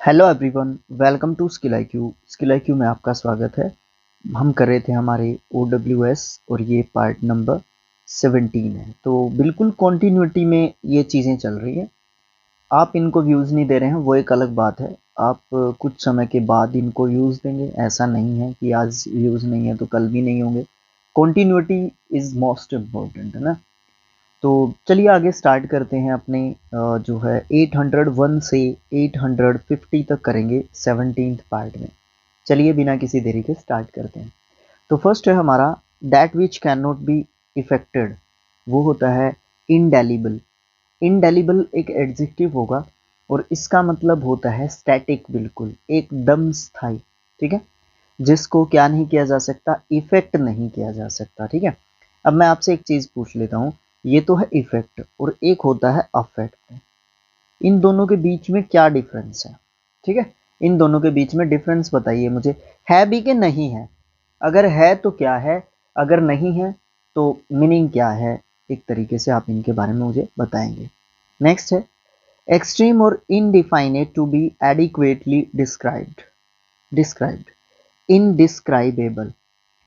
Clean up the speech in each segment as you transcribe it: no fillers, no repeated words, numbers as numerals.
Hello everyone, welcome to Skill IQ. Skill IQ में आपका स्वागत है। हम कर रहे थे हमारे OWS और ये पार्ट नंबर 17 है। तो बिल्कुल कॉन्टिन्यूटी में ये चीज़ें चल रही हैं। आप इनको व्यूज़ नहीं दे रहे हैं वो एक अलग बात है। आप कुछ समय के बाद इनको व्यूज़ देंगे, ऐसा नहीं है कि आज व्यूज़ नहीं है तो कल भी नहीं होंगे। कॉन्टिन्यूटी इज़ मोस्ट इम्पोर्टेंट, है ना। तो चलिए आगे स्टार्ट करते हैं अपने जो है 801 से 850 तक करेंगे 17th पार्ट में। चलिए बिना किसी देरी के स्टार्ट करते हैं। तो फर्स्ट है हमारा that which can not B affected, वो होता है इंडेलिबल। इंडेलिबल एक एडजेक्टिव होगा और इसका मतलब होता है स्टैटिक, बिल्कुल एकदम स्थायी। ठीक है, जिसको क्या नहीं किया जा सकता, इफेक्ट नहीं किया जा सकता। ठीक है, अब मैं आपसे एक चीज पूछ लेता हूँ। ये तो है इफेक्ट और एक होता है अफेक्ट। इन दोनों के बीच में क्या डिफरेंस है? ठीक है, इन दोनों के बीच में डिफरेंस बताइए मुझे, है भी कि नहीं है। अगर है तो क्या है, अगर नहीं है तो मीनिंग क्या है। एक तरीके से आप इनके बारे में मुझे बताएंगे। नेक्स्ट है एक्सट्रीम और indefinite to be adequately described. Described, indescribable.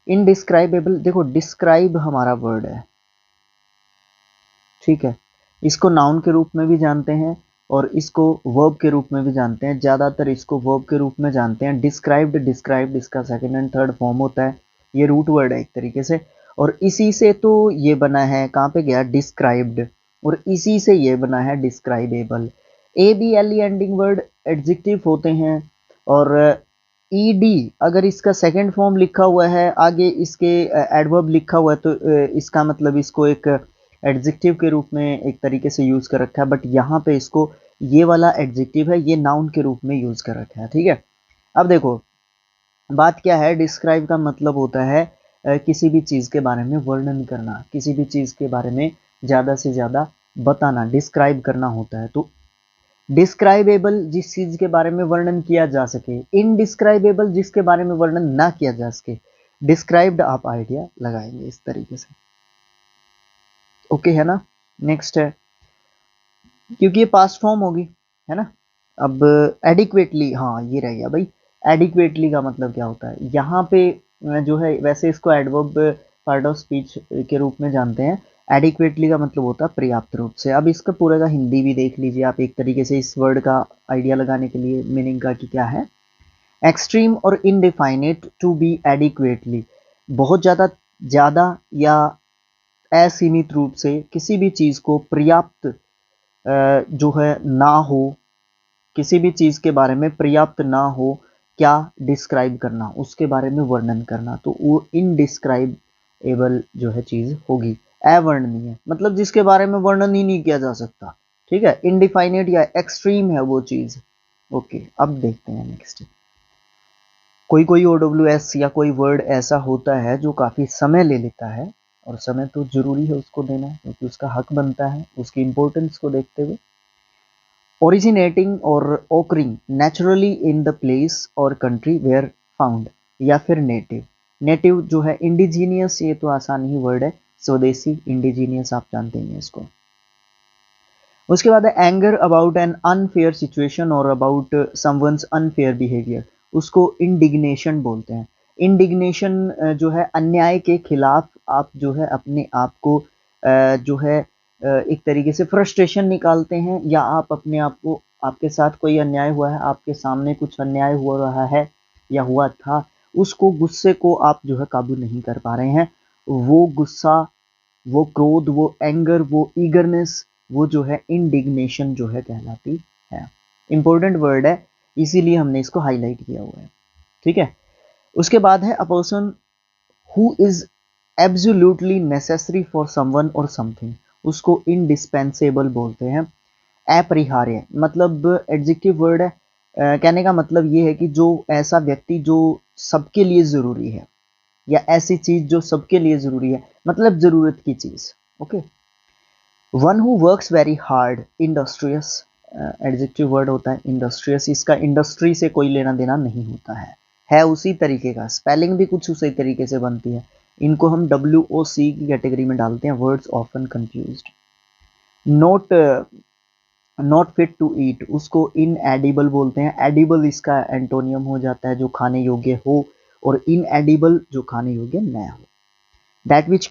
Indescribable, देखो डिस्क्राइब हमारा वर्ड है, ठीक है। इसको नाउन के रूप में भी जानते हैं और इसको वर्ब के रूप में भी जानते हैं। ज़्यादातर इसको वर्ब के रूप में जानते हैं। डिस्क्राइब्ड, डिस्क्राइब्ड इसका सेकंड एंड थर्ड फॉर्म होता है। ये रूट वर्ड है एक तरीके से, और इसी से तो ये बना है, कहाँ पे गया, डिस्क्राइब्ड, और इसी से ये बना है डिस्क्राइबेबल। ABLE एंडिंग वर्ड एडजेक्टिव होते हैं, और ईडी अगर इसका सेकंड फॉर्म लिखा हुआ है, आगे इसके एडवर्ब लिखा हुआ है, तो इसका मतलब इसको एक एडजेक्टिव के रूप में एक तरीके से यूज कर रखा है। बट यहाँ पे इसको, ये वाला एडजेक्टिव है, ये नाउन के रूप में यूज कर रखा है। ठीक है, अब देखो बात क्या है। डिस्क्राइब का मतलब होता है किसी भी चीज के बारे में वर्णन करना, किसी भी चीज के बारे में ज्यादा से ज्यादा बताना, डिस्क्राइब करना होता है। तो डिस्क्राइबेबल जिस चीज के बारे में वर्णन किया जा सके, इनडिस्क्राइबेबल जिसके बारे में वर्णन ना किया जा सके। डिस्क्राइब्ड आप आइडिया लगाएंगे इस तरीके से। ओके है ना। नेक्स्ट है, क्योंकि ये पास्ट फॉर्म होगी, है ना। अब एडिक्वेटली, हाँ ये रह गया भाई। एडिक्वेटली का मतलब क्या होता है यहाँ पे, जो है वैसे इसको एडवर्ब पार्ट ऑफ स्पीच के रूप में जानते हैं। एडिक्वेटली का मतलब होता है पर्याप्त रूप से। अब इसका पूरे का हिंदी भी देख लीजिए आप एक तरीके से, इस वर्ड का आइडिया लगाने के लिए मीनिंग का कि क्या है। एक्सट्रीम और इनडिफाइनेट टू बी एडिक्वेटली, बहुत ज़्यादा, ज़्यादा या असीमित रूप से किसी भी चीज़ को पर्याप्त जो है ना हो, किसी भी चीज़ के बारे में पर्याप्त ना हो, क्या डिस्क्राइब करना, उसके बारे में वर्णन करना, तो वो इनडिस्क्राइबेबल जो है चीज़ होगी। अवर्णनीय मतलब जिसके बारे में वर्णन ही नहीं किया जा सकता। ठीक है, इनडिफाइनेट या एक्सट्रीम है वो चीज़। ओके, अब देखते हैं नेक्स्ट। कोई कोई OWS या कोई वर्ड ऐसा होता है जो काफ़ी समय ले लेता है, और समय तो ज़रूरी है उसको देना, क्योंकि उसका हक बनता है, उसकी इम्पोर्टेंस को देखते हुए। ओरिजिनेटिंग और occurring naturally in the place और कंट्री वेयर फाउंड, या फिर नेटिव। नेटिव जो है इंडिजीनियस, ये तो आसान ही वर्ड है, स्वदेशी, इंडिजीनियस आप जानते हैं इसको। उसके बाद है anger about an unfair situation और अबाउट समवंस अनफेयर बिहेवियर, उसको इंडिग्नेशन बोलते हैं। इंडिग्नेशन जो है अन्याय के खिलाफ आप जो है अपने आप को जो है एक तरीके से फ्रस्ट्रेशन निकालते हैं, या आप अपने आप को, आपके साथ कोई अन्याय हुआ है, आपके सामने कुछ अन्याय हो रहा है या हुआ था, उसको, गुस्से को आप जो है काबू नहीं कर पा रहे हैं। वो गुस्सा, वो क्रोध, वो एंगर, वो ईगरनेस, वो जो है इंडिग्नेशन जो है कहलाती है। इंपॉर्टेंट वर्ड है, इसीलिए हमने इसको हाईलाइट किया हुआ है। ठीक है, उसके बाद है a person who is absolutely necessary for someone और समथिंग, उसको इंडिस्पेंसेबल बोलते हैं। अपरिहार्य मतलब एडजेक्टिव वर्ड है। कहने का मतलब ये है कि जो ऐसा व्यक्ति जो सबके लिए जरूरी है, या ऐसी चीज जो सबके लिए जरूरी है, मतलब जरूरत की चीज। Okay, one who works very hard, industrious adjective word होता है इंडस्ट्रियस। इसका इंडस्ट्री से कोई लेना देना नहीं होता है उसी तरीके का, स्पेलिंग भी कुछ उसी तरीके से बनती है। इनको हम WOC की कैटेगरी में डालते हैं, words often confused. Note not fit to eat, उसको इनएडिबल बोलते हैं। एडिबल इसका एंटोनियम हो जाता है जो खाने योग्य हो, और इनएडिबल जो खाने योग्य न हो। that which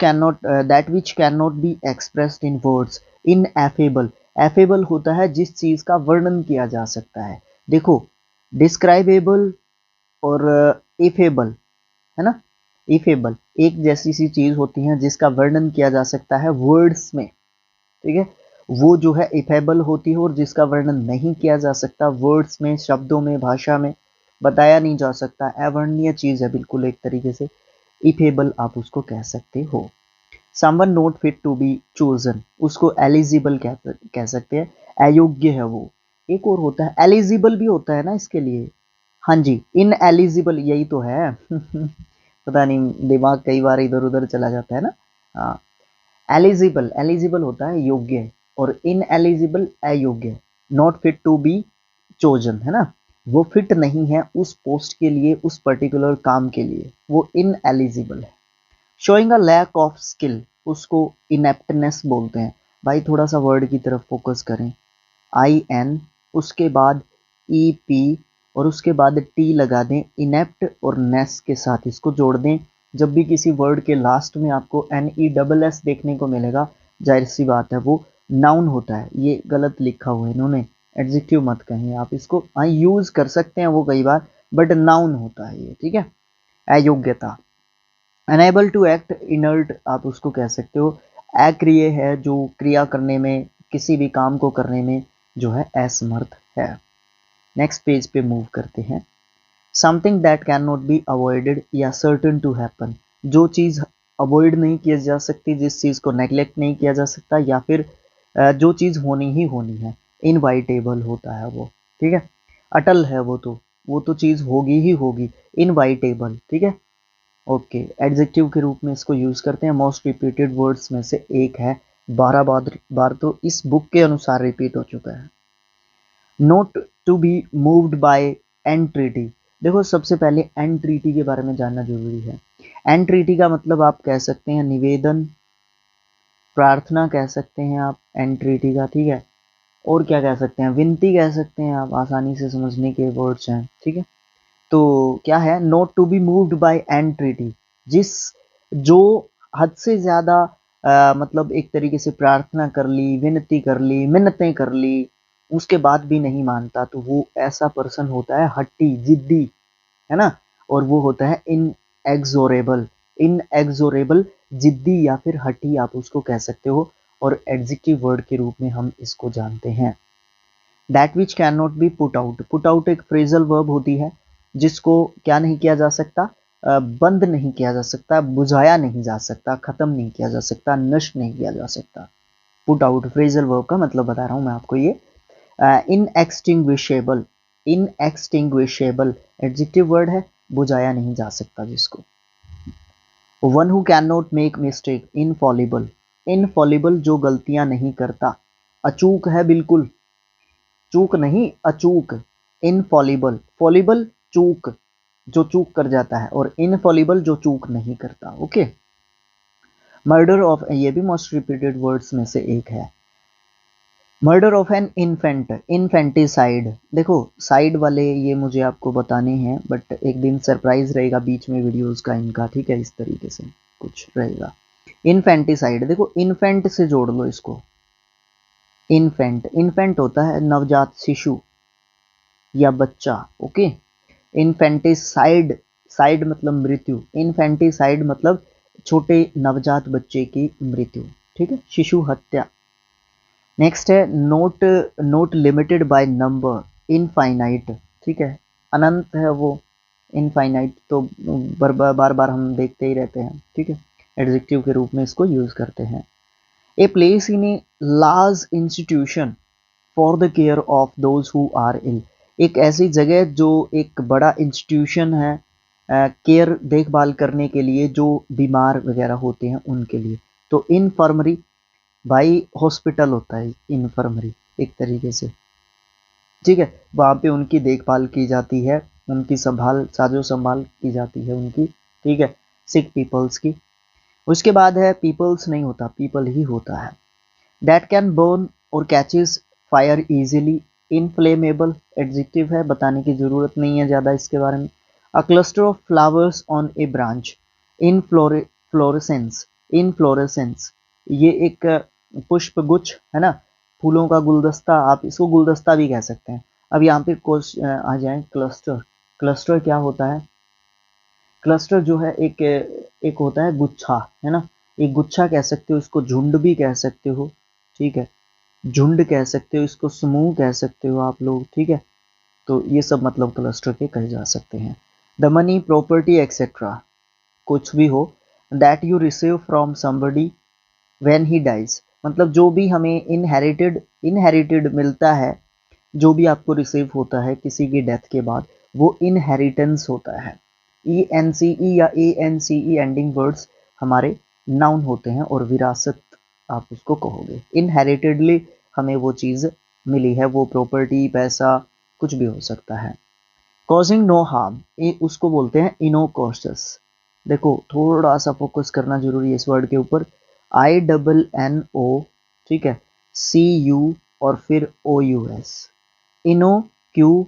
cannot be expressed in words, ineffable, affable होता है जिस चीज का वर्णन किया जा सकता है। देखो, डिस्क्राइबेबल और इफेबल है ना, इफेबल एक जैसी सी चीज होती है जिसका वर्णन किया जा सकता है वर्ड्स में, ठीक है। वो जो है इफेबल होती है और जिसका वर्णन नहीं किया जा सकता वर्ड्स में, शब्दों में, भाषा में बताया नहीं जा सकता, अवर्णनीय चीज है बिल्कुल एक तरीके से, इफेबल आप उसको कह सकते हो। Someone not fit to be chosen, उसको एलिजिबल कह सकते हैं, अयोग्य है वो। एक और होता है एलिजिबल भी होता है ना इसके लिए, हाँ जी, इन एलिजिबल यही तो है पता नहीं दिमाग कई बार इधर उधर चला जाता है ना। हाँ, एलिजिबल, एलिजिबल होता है योग्य, और इन एलिजिबल अयोग्य। Not fit to be chosen है ना, वो फिट नहीं है उस पोस्ट के लिए, उस पर्टिकुलर काम के लिए, वो इन एलिजिबल है। Showing a lack of skill, उसको इनेप्टनेस बोलते हैं। भाई थोड़ा सा वर्ड की तरफ फोकस करें, आई एन, उसके बाद ई पी, और उसके बाद टी लगा दें, इनेप्ट और नेस के साथ इसको जोड़ दें। जब भी किसी वर्ड के लास्ट में आपको एन ई डबल एस देखने को मिलेगा, जाहिर सी बात है वो नाउन होता है। ये गलत लिखा हुआ है इन्होंने, एडजेक्टिव मत कहें आप इसको, हाँ यूज कर सकते हैं वो कई बार, बट नाउन होता है ये, ठीक है। अयोग्यता, अनेबल टू एक्ट, इनर्ट आप उसको कह सकते हो। अक्रिय है जो क्रिया करने में, किसी भी काम को करने में जो है असमर्थ है। नेक्स्ट पेज पे मूव करते हैं। Something that can not be avoided या सर्टन टू हैपन, जो चीज़ अवॉइड नहीं किया जा सकती, जिस चीज़ को नेग्लेक्ट नहीं किया जा सकता, या फिर जो चीज़ होनी ही होनी है, इनवाइटेबल होता है वो, ठीक है। अटल है वो तो चीज़ होगी ही होगी, इनवाइटेबल, ठीक है। ओके, एडजेक्टिव के रूप में इसको यूज करते हैं। मोस्ट रिपीटेड वर्ड्स में से एक है, 12 बार तो इस बुक के अनुसार रिपीट हो चुका है। Not to be moved by entreaty, देखो सबसे पहले एंट्रीटी के बारे में जानना जरूरी है। एंट्रीटी का मतलब आप कह सकते हैं निवेदन, प्रार्थना कह सकते हैं आप एंट्रीटी का, ठीक है। और क्या कह सकते हैं, विनती कह सकते हैं आप, आसानी से समझने के वर्ड्स हैं, ठीक है। तो क्या है, not to be moved by entreaty, जिस जो हद से ज्यादा मतलब एक तरीके से प्रार्थना कर ली, विनती कर ली, मिन्नतें कर ली, उसके बाद भी नहीं मानता, तो वो ऐसा पर्सन होता है हट्टी, जिद्दी, है ना। और वो होता है इनएक्सोरेबल, इनएक्सोरेबल, जिद्दी या फिर हट्टी आप उसको कह सकते हो। और एडजेक्टिव वर्ड के रूप में हम इसको जानते हैं। That which can not B put out, put out एक फ्रेजल वर्ब होती है जिसको क्या नहीं किया जा सकता, बंद नहीं किया जा सकता, बुझाया नहीं जा सकता, खत्म नहीं किया जा सकता, नष्ट नहीं किया जा सकता। पुट आउट फ्रेजल वर्ब का मतलब बता रहा हूं मैं आपको ये। इनएक्सटिंग्विशेबल, इनएक्सटिंग्विशेबल एडजेक्टिव वर्ड है, बुझाया नहीं जा सकता जिसको। One who can not make mistake, Infallible, Infallible जो गलतियां नहीं करता, अचूक है बिल्कुल, चूक नहीं अचूक, इनफॉलिबल, फॉलिबल चूक, जो चूक कर जाता है, और इनफॉलिबल जो चूक नहीं करता, ओके। मर्डर ऑफ, ये भी मोस्ट रिपीटेड वर्ड्स में से एक है। Murder of an infant, infanticide, देखो साइड वाले ये मुझे आपको बताने हैं, बट एक दिन सरप्राइज रहेगा बीच में वीडियोस का इनका, ठीक है, इस तरीके से कुछ रहेगा। इन्फेंटिसाइड, देखो इन्फेंट से जोड़ लो इसको, इन्फेंट, इन्फेंट होता है नवजात शिशु या बच्चा, ओके। इन्फेंटिसाइड, साइड मतलब मृत्यु, इन्फेंटिसाइड मतलब छोटे नवजात बच्चे की मृत्यु, ठीक है, शिशु हत्या। नेक्स्ट है note, note limited by number, infinite, ठीक है, अनंत है वो, इनफाइनाइट तो बार बार हम देखते ही रहते हैं, ठीक है। एडजेक्टिव के रूप में इसको यूज करते हैं। A place in a large institution for the care of those who are ill, एक ऐसी जगह जो एक बड़ा इंस्टीट्यूशन है, केयर देखभाल करने के लिए जो बीमार वगैरह होते हैं उनके लिए। तो इनफर्मरी, भाई हॉस्पिटल होता है इनफर्मरी एक तरीके से, ठीक है। वहाँ पे उनकी देखभाल की जाती है, उनकी संभाल, साजो संभाल की जाती है उनकी, ठीक है, सिक पीपल्स की। उसके बाद है पीपल्स नहीं होता, पीपल ही होता है। दैट कैन बर्न और catches fire easily, inflammable adjective है, बताने की जरूरत नहीं है ज़्यादा इसके बारे में। A cluster of flowers on A branch, in fluorescence, inflorescence, ये एक पुष्प गुच्छ है ना, फूलों का गुलदस्ता, आप इसको गुलदस्ता भी कह सकते हैं। अब यहाँ पे आ जाए क्लस्टर। क्लस्टर क्या होता है? क्लस्टर जो है एक होता है गुच्छा, है ना, एक गुच्छा कह सकते हो, इसको झुंड भी कह सकते हो, ठीक है, झुंड कह सकते हो, इसको समूह कह सकते हो आप लोग, ठीक है। तो ये सब मतलब क्लस्टर के कहे जा सकते हैं। द मनी, प्रॉपर्टी एक्सेट्रा, कुछ भी हो, that you receive from somebody when he dies, मतलब जो भी हमें इनहेरिटेड मिलता है, जो भी आपको रिसीव होता है किसी की डेथ के बाद, वो इनहेरिटेंस होता है। ई एन सी ई या A N C E ending words हमारे नाउन होते हैं और विरासत आप उसको कहोगे। इनहेरिटेडली हमें वो चीज़ मिली है, वो प्रॉपर्टी, पैसा, कुछ भी हो सकता है। कॉजिंग नो हार्म, ये उसको बोलते हैं इनोकॉस्टस। देखो थोड़ा सा फोकस करना जरूरी है इस वर्ड के ऊपर। आई डबल एन ओ, ठीक है, सी यू और फिर ओ यू एस, इनो क्यू,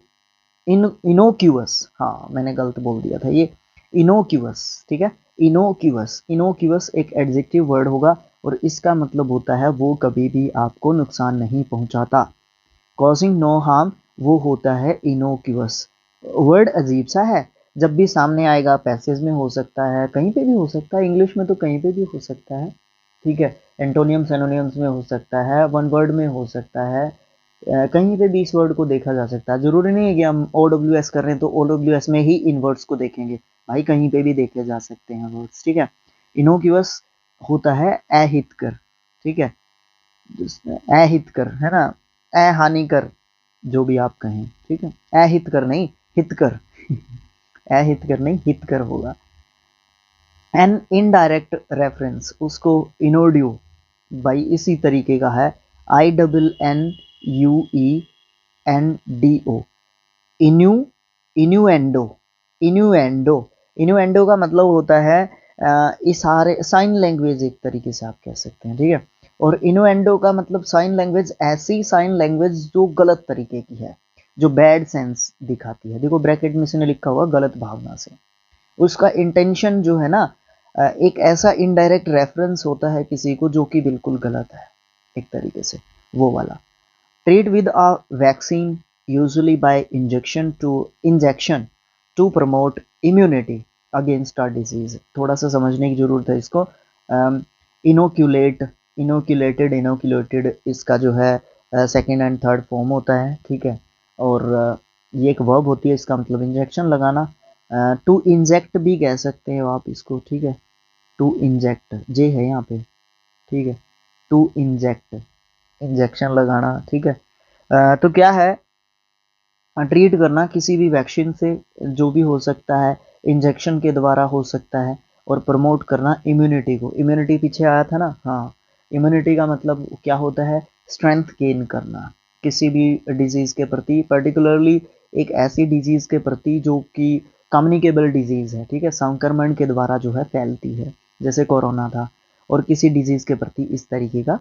इनोक्यूअस, हाँ मैंने गलत बोल दिया था, ये इनोक्यूअस, ठीक है, इनोक्यूअस। इनोक्यूअस एक एडजेक्टिव वर्ड होगा और इसका मतलब होता है वो कभी भी आपको नुकसान नहीं पहुंचाता। कॉजिंग नो हार्म वो होता है इनोक्यूअस। वर्ड अजीब सा है, जब भी सामने आएगा पैसेज में हो सकता है, कहीं पे भी हो सकता है, इंग्लिश में तो कहीं पे भी हो सकता है, ठीक है, एंटोनियम सिनोनियम्स में हो सकता है, वन वर्ड में हो सकता है, कहीं पे भी इस वर्ड को देखा जा सकता है। जरूरी नहीं है कि हम ओ डब्ल्यू एस कर रहे हैं तो ओ डब्ल्यू एस में ही इन वर्ड्स को देखेंगे, भाई कहीं पे भी देखे जा सकते हैं वर्ड्स, ठीक है। इनोक्यूअस होता है अहितकर, ठीक है, अहितकर है ना, अहानिकर, जो भी आप कहें, ठीक है, अहितकर नहीं, हितकर अहितकर नहीं, हितकर होगा। एन इनडायरेक्ट रेफरेंस, उसको इनोड्यू, भाई इसी तरीके का है, I double N U E N D O, इन्यू, इन्यूएंडो, इन्यूएंडो, इन्यूएंडो का मतलब होता है इशारे, साइन लैंग्वेज एक तरीके से आप कह सकते हैं, ठीक है। और इन्यूएंडो का मतलब साइन लैंग्वेज, ऐसी साइन लैंग्वेज जो गलत तरीके की है, जो बैड सेंस दिखाती है। देखो ब्रैकेट में इसने लिखा हुआ गलत भावना से, उसका इंटेंशन जो है ना, एक ऐसा इनडायरेक्ट रेफरेंस होता है किसी को जो कि बिल्कुल गलत है एक तरीके से, वो वाला। Treat with a vaccine usually by injection to promote immunity against a disease, थोड़ा सा समझने की जरूरत है इसको। इनोक्यूलेट, इनोक्यूलेटेड, इनोक्यूलेटेड इसका जो है सेकेंड एंड थर्ड फॉर्म होता है, ठीक है। और ये एक वर्ब होती है, इसका मतलब इंजेक्शन लगाना। टू इंजेक्ट भी कह सकते हो आप इसको, ठीक है, टू इंजेक्ट, जे है यहाँ पे, ठीक है, टू इंजेक्ट, इंजेक्शन लगाना, ठीक है। तो क्या है, ट्रीट करना किसी भी वैक्सीन से, जो भी हो सकता है, इंजेक्शन के द्वारा हो सकता है, और प्रमोट करना इम्यूनिटी को, इम्यूनिटी पीछे आया था ना, हाँ, इम्यूनिटी का मतलब क्या होता है, स्ट्रेंथ गेन करना किसी भी डिजीज के प्रति, पर्टिकुलरली एक ऐसी डिजीज के प्रति जो कि कम्युनिकेबल डिजीज है, ठीक है, संक्रमण के द्वारा जो है फैलती है, जैसे कोरोना था। और किसी डिजीज के प्रति इस तरीके का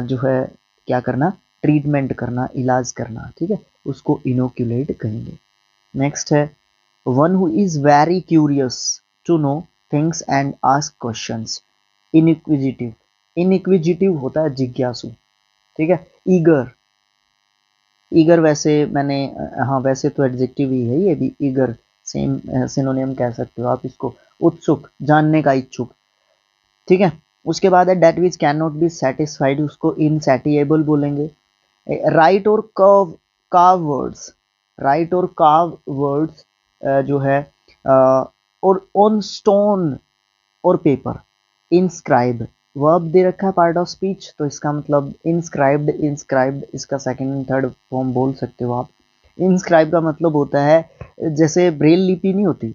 जो है क्या करना, ट्रीटमेंट करना, इलाज करना, ठीक है, उसको इनोक्यूलेट कहेंगे। नेक्स्ट है one who is very curious to know things and ask questions, inquisitive, inquisitive होता है जिज्ञासु, ठीक है। ईगर, ईगर वैसे मैंने हाँ वैसे तो एडजेक्टिव ही है ये भी, ईगर सेम सिनोनिम कह सकते हो आप इसको, उत्सुक, जानने का इच्छुक, ठीक है। उसके बाद है that which can not be satisfied, उसको इनसेटिएबल बोलेंगे। Write or curve, carve words, write or carve words जो है और on stone or paper, inscribe, verb दे रखा है पार्ट ऑफ स्पीच, तो इसका मतलब इंस्क्राइब्ड, इंस्क्राइब्ड इसका सेकंड एंड थर्ड फॉर्म बोल सकते हो आप। इंस्क्राइब का मतलब होता है जैसे ब्रेल लिपि नहीं होती,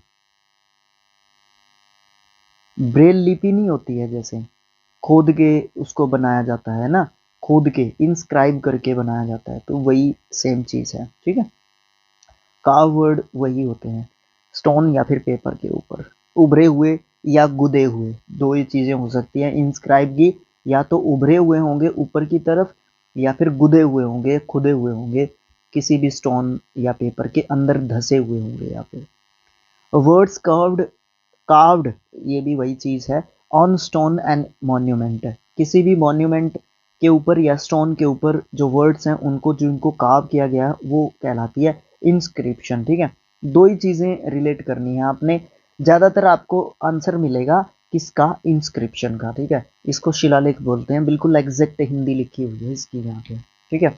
ब्रेल लिपि नहीं होती है, जैसे खोद के उसको बनाया जाता है ना, खोद के इंस्क्राइब करके बनाया जाता है, तो वही सेम चीज है, ठीक है। कार्व वर्ड वही होते हैं, स्टोन या फिर पेपर के ऊपर, उभरे हुए या गुदे हुए, दो ही चीजें हो सकती हैं इंस्क्राइब की, या तो उभरे हुए होंगे ऊपर की तरफ, या फिर गुदे हुए होंगे, खुदे हुए होंगे, किसी भी स्टोन या पेपर के अंदर धसे हुए होंगे। या फिर वर्ड्स कर्व्ड, कार्व्ड, ये भी वही चीज है, ऑन स्टोन एंड मॉन्यूमेंट है, किसी भी मॉन्यूमेंट के ऊपर या स्टोन के ऊपर जो वर्ड्स हैं उनको जिनको कार्व किया गया है वो कहलाती है इंस्क्रिप्शन। ठीक है, दो ही चीजें रिलेट करनी है आपने, ज्यादातर आपको आंसर मिलेगा किसका, इंस्क्रिप्शन का। ठीक है, इसको शिलालेख बोलते हैं, बिल्कुल एग्जैक्ट हिंदी लिखी हुई है इसकी यहाँ पे। ठीक है,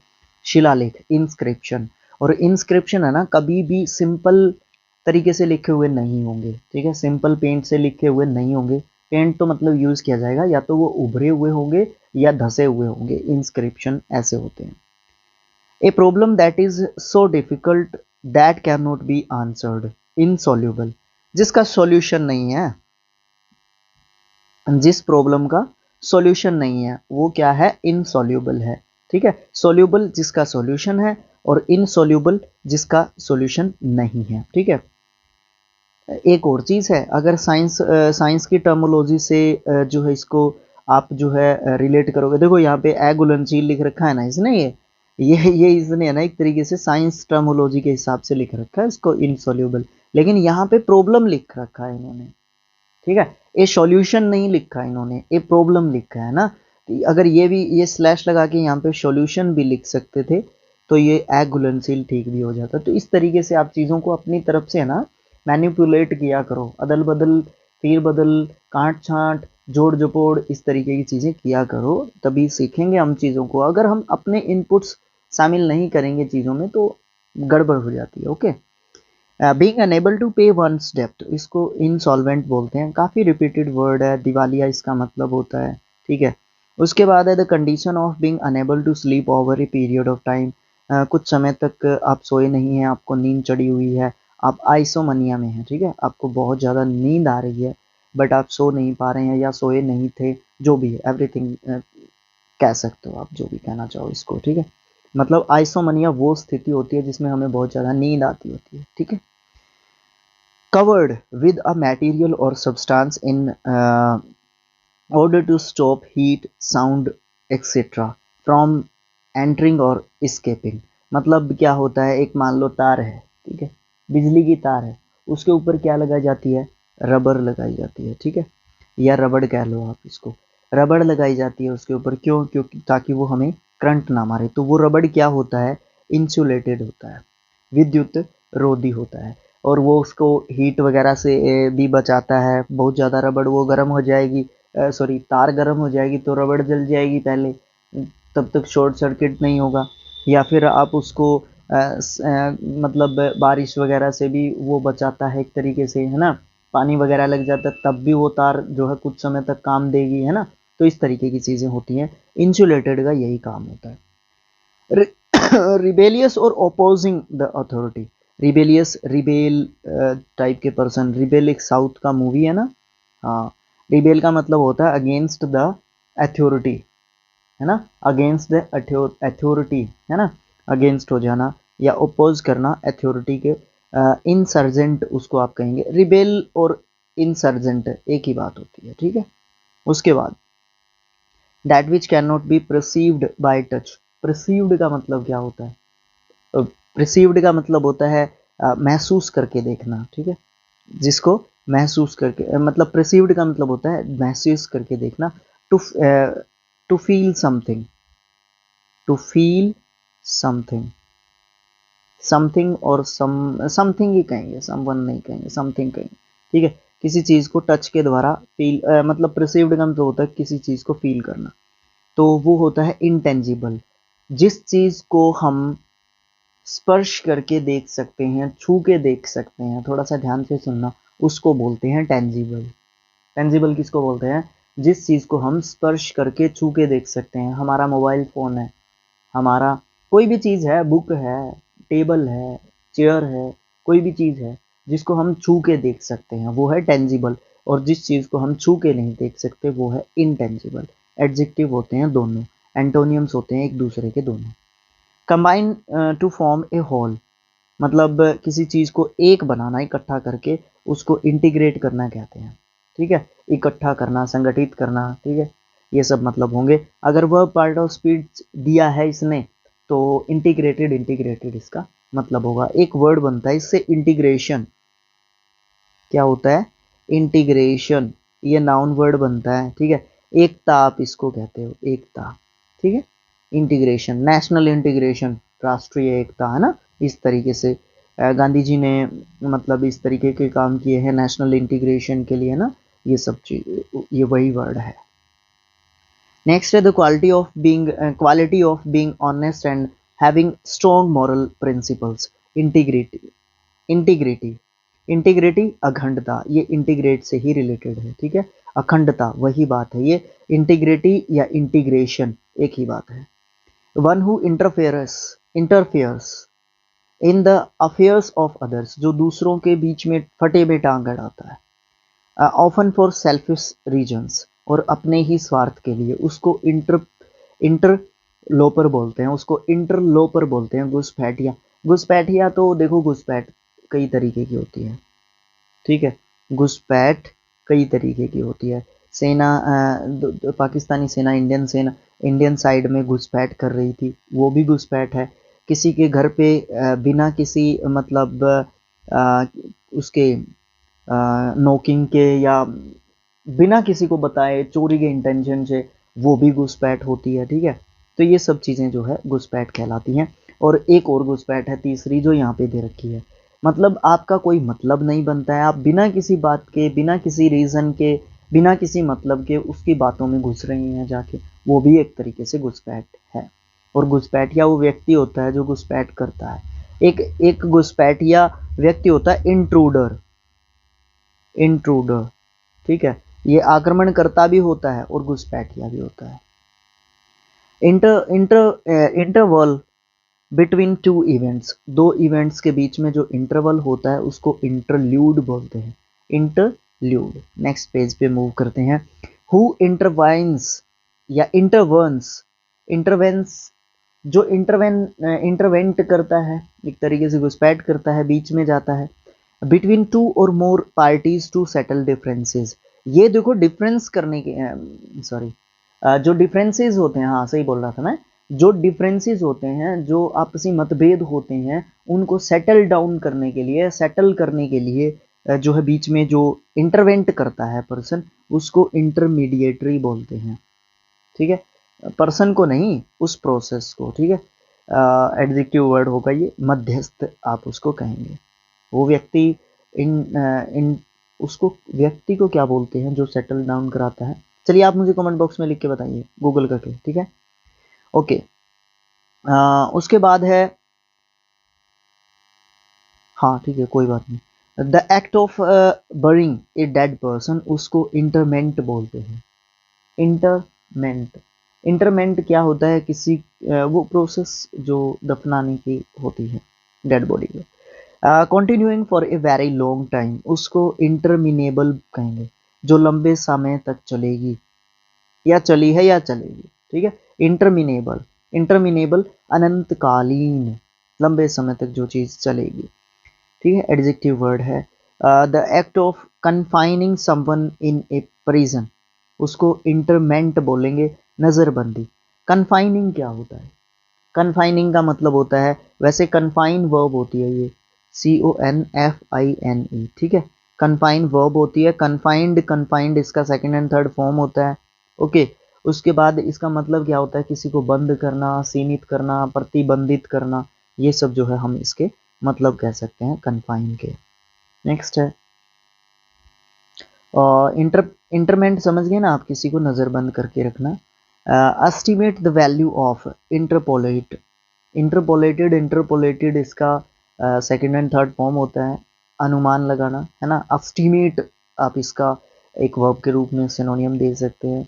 शिलालेख, इंस्क्रिप्शन। और इंस्क्रिप्शन है ना, कभी भी सिंपल तरीके से लिखे हुए नहीं होंगे। ठीक है, सिंपल पेंट से लिखे हुए नहीं होंगे। पेंट तो मतलब यूज किया जाएगा, या तो वो उभरे हुए होंगे या धसे हुए होंगे, इंस्क्रिप्शन ऐसे होते हैं। A problem that is so difficult that can not be answered, insoluble, जिसका सॉल्यूशन नहीं है, जिस प्रॉब्लम का सॉल्यूशन नहीं है वो क्या है, इनसॉल्यूबल है। ठीक है, सॉल्यूबल जिसका सॉल्यूशन है, और इनसॉल्यूबल जिसका सॉल्यूशन नहीं है। ठीक है, एक और चीज है, अगर साइंस की टर्मोलॉजी से जो है इसको आप जो है रिलेट करोगे, देखो यहाँ पे घुलनशील लिख रखा है ना इसने, ये इसने है ना एक तरीके से साइंस टर्मोलॉजी के हिसाब से लिख रखा है इसको इनसॉल्यूबल, लेकिन यहाँ पे प्रॉब्लम लिख रखा है इन्होंने। ठीक है, ये सॉल्यूशन नहीं लिखा इन्होंने, ये प्रॉब्लम लिखा है ना। अगर ये भी ये स्लैश लगा के यहाँ पे सॉल्यूशन भी लिख सकते थे तो ये घुलनशील ठीक भी हो जाता। तो इस तरीके से आप चीज़ों को अपनी तरफ से है ना मैनिपुलेट किया करो, अदल बदल, फिर बदल, काट छांट, जोड़ जपोड़, इस तरीके की चीज़ें किया करो, तभी सीखेंगे हम चीज़ों को। अगर हम अपने इनपुट्स शामिल नहीं करेंगे चीज़ों में तो गड़बड़ हो जाती है। ओके, बीइंग अनेबल टू पे वंस डेब्ट, इसको इंसॉल्वेंट बोलते हैं, काफ़ी रिपीटेड वर्ड है, दिवालिया इसका मतलब होता है। ठीक है, उसके बाद है the condition of being unable to sleep over a period of time, कुछ समय तक आप सोए नहीं हैं, आपको नींद चढ़ी हुई है, आप आइसोमनिया में हैं। ठीक है, आपको बहुत ज़्यादा नींद आ रही है बट आप सो नहीं पा रहे हैं या सोए नहीं थे, जो भी है एवरीथिंग कह सकते हो आप, जो भी कहना चाहो इसको। ठीक है, मतलब आइसोमनिया वो स्थिति होती है जिसमें हमें बहुत ज़्यादा नींद आती होती है। ठीक है, covered with a material or substance in order to stop heat, sound, etc. from entering or escaping। मतलब क्या होता है, एक मान लो तार है, ठीक है, बिजली की तार है, उसके ऊपर क्या लगाई जाती है, रबर लगाई जाती है। ठीक है, या रबड़ कह लो आप इसको, रबड़ लगाई जाती है उसके ऊपर, क्यों, क्योंकि ताकि वो हमें करंट ना मारे। तो वो रबड़ क्या होता है, इंसुलेटेड होता है, विद्युत रोधी होता है, और वो उसको हीट वगैरह से भी बचाता है। बहुत ज़्यादा रबड़ वो गर्म हो जाएगी, सॉरी तार गर्म हो जाएगी तो रबड़ जल जाएगी पहले, तब तक शॉर्ट सर्किट नहीं होगा। या फिर आप उसको मतलब बारिश वगैरह से भी वो बचाता है एक तरीके से, है ना, पानी वगैरह लग जाता है तब भी वो तार जो है कुछ समय तक काम देगी, है ना। तो इस तरीके की चीज़ें होती हैं, इंसुलेटेड का यही काम होता है। रिबेलियस और opposing the authority, rebellious, rebel type के पर्सन, रिबेल एक साउथ का मूवी है ना, हाँ, रिबेल का मतलब होता है अगेंस्ट द अथॉरिटी, है ना, अगेंस्ट द अथॉरिटी, है ना, अगेंस्ट हो जाना या ओपोज करना अथॉरिटी के। इंसर्जेंट उसको आप कहेंगे, रिबेल और इंसर्जेंट एक ही बात होती है। ठीक है, उसके बाद that which can not be perceived bye touch, perceived का मतलब क्या होता है, परसीव्ड का मतलब होता है महसूस करके देखना। ठीक है, जिसको महसूस करके मतलब परसीव्ड का मतलब होता है महसूस करके देखना। To to feel something, to feel something, something और समथिंग ही कहेंगे, समवन नहीं कहेंगे, समथिंग कहेंगे। ठीक है, किसी चीज़ को टच के द्वारा फील मतलब परसीव्ड का मतलब होता है किसी चीज़ को फील करना, तो वो होता है इंटेंजिबल। जिस चीज़ को हम स्पर्श करके देख सकते हैं, छू के देख सकते हैं, थोड़ा सा ध्यान से सुनना, उसको बोलते हैं टेंजिबल। टेंजिबल किसको बोलते हैं, जिस चीज़ को हम स्पर्श करके छू के देख सकते हैं। हमारा मोबाइल फ़ोन है, हमारा कोई भी चीज़ है, बुक है, टेबल है, चेयर है, कोई भी चीज़ है जिसको हम छू के देख सकते हैं वो है टेंजिबल, और जिस चीज़ को हम छू के नहीं देख सकते वो है इनटेंजिबल। एडजेक्टिव होते हैं दोनों, एंटोनियम्स होते हैं एक दूसरे के दोनों। Combine to form a whole, मतलब किसी चीज़ को एक बनाना, इकट्ठा करके उसको इंटीग्रेट करना कहते हैं। ठीक है, इकट्ठा करना, संगठित करना। ठीक है, ये सब मतलब होंगे। अगर वर्ब पार्ट ऑफ स्पीच दिया है इसने तो इंटीग्रेटेड इंटीग्रेटेड इसका मतलब होगा। एक वर्ड बनता है इससे इंटीग्रेशन, क्या होता है इंटीग्रेशन, ये नाउन वर्ड बनता है, ठीक है। एकता आप इसको कहते हो, एकता, ठीक है। इंटीग्रेशन, नेशनल इंटीग्रेशन, राष्ट्रीय एकता, है ना। इस तरीके से गांधी जी ने मतलब इस तरीके के काम किए हैं नेशनल इंटीग्रेशन के लिए ना, ये सब चीज, ये वही वर्ड है। नेक्स्ट है the quality of being honest and having strong moral principles. Integrity, integrity, integrity अखंडता, ये इंटीग्रेट से ही रिलेटेड है, ठीक है। अखंडता वही बात है, ये इंटीग्रिटी या इंटीग्रेशन एक ही बात है। One who interferes, interferes in the affairs of others, जो दूसरों के बीच में फटे में टांग अड़ाता है। ऑफन फॉर सेल्फिश रीजंस, और अपने ही स्वार्थ के लिए, उसको इंटरलोपर बोलते हैं, उसको इंटरलोपर बोलते हैं। घुसपैठिया, घुसपैठिया तो देखो घुसपैठ कई तरीके की होती है, ठीक है। घुसपैठ कई तरीके की होती है। सेना पाकिस्तानी सेना, इंडियन साइड में घुसपैठ कर रही थी, वो भी घुसपैठ है। किसी के घर पे बिना किसी मतलब उसके नोकिंग के या बिना किसी को बताए चोरी के इंटेंशन से, वो भी घुसपैठ होती है, ठीक है। तो ये सब चीज़ें जो है घुसपैठ कहलाती हैं। और एक और घुसपैठ है तीसरी जो यहाँ पे दे रखी है, मतलब आपका कोई मतलब नहीं बनता है, आप बिना किसी बात के, बिना किसी रीज़न के, बिना किसी मतलब के उसकी बातों में घुस रही हैं जाके, वो भी एक तरीके से घुसपैठ है। और घुसपैठिया वो व्यक्ति होता है जो घुसपैठ करता है। एक घुसपैठिया व्यक्ति होता है इंट्रूडर, इंट्रूडर, ठीक है। ये आक्रमणकर्ता भी होता है और घुसपैठिया भी होता है। इंटरवल बिटवीन टू इवेंट्स, दो इवेंट्स के बीच में जो इंटरवल होता है उसको इंटरल्यूड बोलते हैं, इंटरल्यूड। नेक्स्ट पेज पे मूव करते हैं। हु इंटरवाइंस या इंटरवर्न्स, इंटरवेंस जो इंटरवेंट करता है, एक तरीके से घुसपैठ करता है, बीच में जाता है। बिटवीन टू और मोर पार्टीज टू सेटल डिफरेंसेस, ये देखो डिफरेंस करने के, सॉरी, जो डिफरेंसेस होते हैं, हाँ सही बोल रहा था मैं, जो डिफरेंसेस होते हैं, जो आपसी मतभेद होते हैं, उनको सेटल डाउन करने के लिए, सेटल करने के लिए जो है बीच में जो इंटरवेंट करता है पर्सन, उसको इंटरमीडिएटरी बोलते हैं, ठीक है। पर्सन को नहीं, उस प्रोसेस को, ठीक है। एडजेक्टिव वर्ड होगा ये, मध्यस्थ आप उसको कहेंगे। वो व्यक्ति इन उसको व्यक्ति को क्या बोलते हैं जो सेटल डाउन कराता है? चलिए आप मुझे कमेंट बॉक्स में लिख के बताइए गूगल करके, ठीक है। ओके, उसके बाद है, हाँ ठीक है कोई बात नहीं, the act of burying a dead person, उसको इंटरमेंट बोलते हैं। इंटरमेंट, इंटरमेंट क्या होता है? किसी वो प्रोसेस जो दफनाने की होती है डेड बॉडी को। Continuing for a very long time, उसको इंटरमिनेबल कहेंगे, जो लंबे समय तक चलेगी, या चली है या चलेगी, ठीक है। इंटरमिनेबल, इंटरमिनेबल अनंतकालीन, लंबे समय तक जो चीज़ चलेगी, ठीक है। एडजेक्टिव वर्ड है। The act of confining someone in a prison, उसको इंटरमेंट बोलेंगे, नज़रबंदी। कन्फाइनिंग क्या होता है? कन्फाइनिंग का मतलब होता है, वैसे कन्फाइन वर्ब होती है ये, CONFINE, ठीक है। कन्फाइन वर्ब होती है। कन्फाइंड, कन्फाइंड इसका सेकंड एंड थर्ड फॉर्म होता है, ओके। उसके बाद इसका मतलब क्या होता है? किसी को बंद करना, सीमित करना, प्रतिबंधित करना, ये सब जो है हम इसके मतलब कह सकते हैं कन्फाइन के। नेक्स्ट है इंटरमेंट, समझ गए ना आप, किसी को नज़रबंद करके रखना। Estimate the value of, interpolate, interpolated, interpolated इसका सेकंड एंड थर्ड फॉर्म होता है, अनुमान लगाना, है ना। एस्टिमेट आप इसका एक वर्ब के रूप में सिनोनियम दे सकते हैं,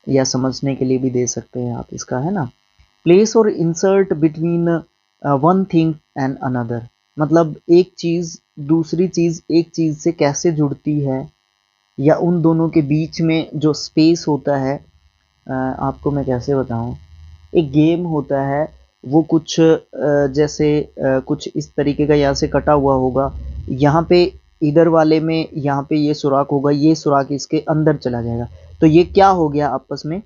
या समझने के लिए भी दे सकते हैं आप इसका, है ना। प्लेस और insert between one thing and another, मतलब एक चीज़ दूसरी चीज़, एक चीज़ से कैसे जुड़ती है, या उन दोनों के बीच में जो स्पेस होता है, आपको मैं कैसे बताऊं, एक गेम होता है, वो कुछ जैसे कुछ इस तरीके का यहाँ से कटा हुआ होगा, यहाँ पे इधर वाले में यहाँ पे ये सुराख होगा, ये सुराख इसके अंदर चला जाएगा, तो ये क्या हो गया आपस में,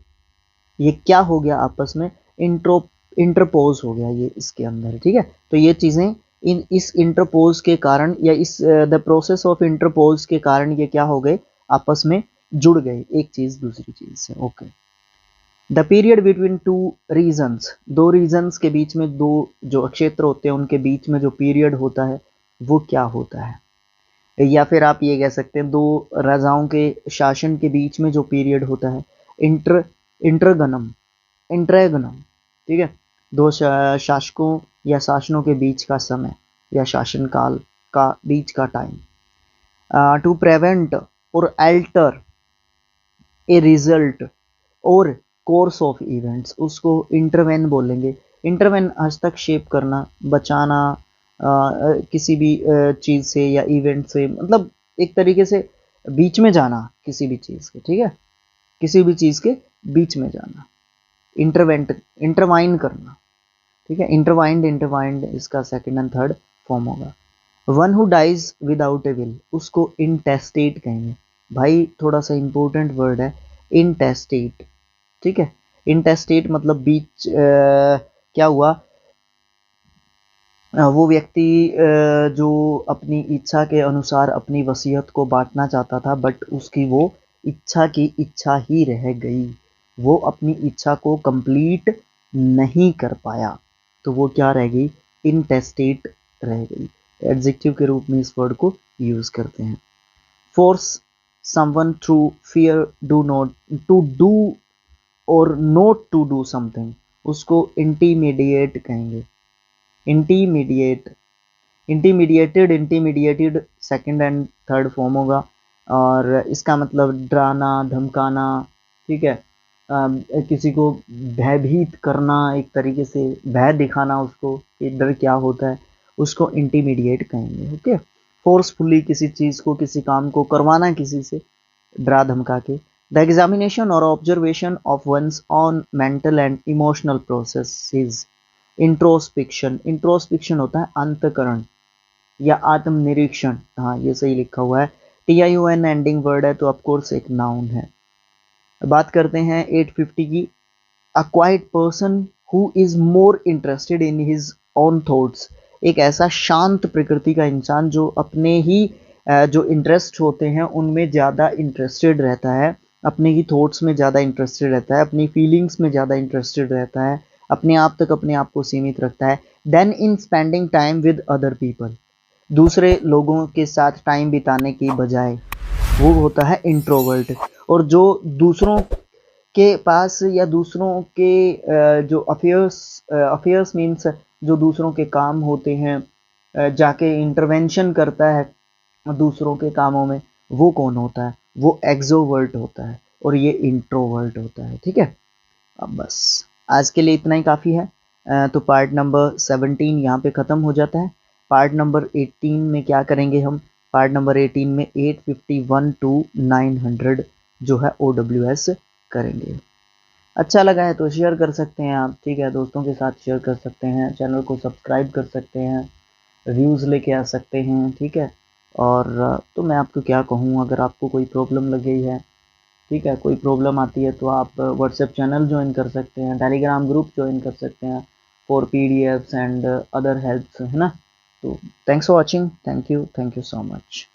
ये क्या हो गया आपस में, इंटरपोज हो गया ये इसके अंदर, ठीक है। तो ये चीज़ें इस इंटरपोज के कारण या इस द प्रोसेस ऑफ इंटरपोज के कारण ये क्या हो गए, आपस में जुड़ गए एक चीज़ दूसरी चीज़ से। Okay, the period between two reasons, दो रीजन्स के बीच में, दो जो क्षेत्र होते हैं उनके बीच में जो पीरियड होता है वो क्या होता है, या फिर आप ये कह सकते हैं दो राजाओं के शासन के बीच में जो पीरियड होता है, इंटर इंटरगनम इंट्रैगनम, ठीक है, दो शासकों या शासनों के बीच का समय या शासन काल का बीच का टाइम। टू प्रिवेंट और अल्टर ए रिजल्ट और कोर्स ऑफ इवेंट्स, उसको इंटरवेन बोलेंगे। इंटरवेन हस्तक्षेप करना, बचाना किसी भी चीज़ से या इवेंट से, मतलब एक तरीके से बीच में जाना किसी भी चीज़ के, ठीक है, किसी भी चीज़ के बीच में जाना, इंटरवाइन करना, ठीक है। इंटरवाइंड इसका सेकंड एंड थर्ड फॉर्म होगा। One who dies without a will, उसको इंटेस्टेट कहेंगे। भाई थोड़ा सा इंपॉर्टेंट वर्ड है इंटेस्टेट, ठीक है। इंटेस्टेट मतलब बीच क्या हुआ, वो व्यक्ति जो अपनी इच्छा के अनुसार अपनी वसीयत को बांटना चाहता था, बट उसकी वो इच्छा की इच्छा ही रह गई, वो अपनी इच्छा को कंप्लीट नहीं कर पाया, तो वो क्या रह गई, इंटेस्टेट रह गई। एडजेक्टिव के रूप में इस वर्ड को यूज करते हैं। Force someone through fear do not to do और नॉट टू डू समथिंग, उसको इंटीमीडिएट कहेंगे। Intimidate, intimidated second and third form होगा, और इसका मतलब डराना धमकाना, ठीक है, किसी को भयभीत करना, एक तरीके से भय दिखाना उसको कि डर क्या होता है, उसको इंटीमीडिएट कहेंगे। ओके, फोर्सफुली किसी चीज़ को, किसी काम को करवाना किसी से डरा धमका के। द एग्जामिनेशन और observation of one's on mental and emotional processes. Introspection, introspection होता है अंतकरण या आत्मनिरीक्षण, हाँ ये सही लिखा हुआ है। TION एंडिंग वर्ड है तो ऑफकोर्स एक नाउन है। बात करते हैं 850 की। A quiet person who is more interested in his own thoughts, एक ऐसा शांत प्रकृति का इंसान जो अपने ही जो इंटरेस्ट होते हैं उनमें ज़्यादा इंटरेस्टेड रहता है, अपने ही थॉट्स में ज़्यादा इंटरेस्टेड रहता है, अपनी फीलिंग्स में ज़्यादा इंटरेस्टेड रहता है, अपने आप तक अपने आप को सीमित रखता है। Then in spending time with other people, दूसरे लोगों के साथ टाइम बिताने की बजाय, वो होता है इंट्रोवर्ट। और जो दूसरों के पास या दूसरों के जो अफेयर्स मीन्स जो दूसरों के काम होते हैं, जाके इंटरवेंशन करता है दूसरों के कामों में, वो कौन होता है, वो एक्सोवर्ट होता है, और ये इंट्रोवर्ट होता है, ठीक है। अब बस आज के लिए इतना ही काफ़ी है। तो पार्ट नंबर 17 यहाँ पे ख़त्म हो जाता है। पार्ट नंबर 18 में क्या करेंगे हम, पार्ट नंबर 18 में 851 टू 900 जो है OWS करेंगे। अच्छा लगा है तो शेयर कर सकते हैं आप, ठीक है, दोस्तों के साथ शेयर कर सकते हैं, चैनल को सब्सक्राइब कर सकते हैं, व्यूज़ लेके आ सकते हैं, ठीक है। और तो मैं आपको क्या कहूँ, अगर आपको कोई प्रॉब्लम लग गई है, ठीक है, कोई प्रॉब्लम आती है तो आप व्हाट्सएप चैनल ज्वाइन कर सकते हैं, टेलीग्राम ग्रुप ज्वाइन कर सकते हैं for PDFs and other helps, है ना। तो thanks for watching, thank you so much.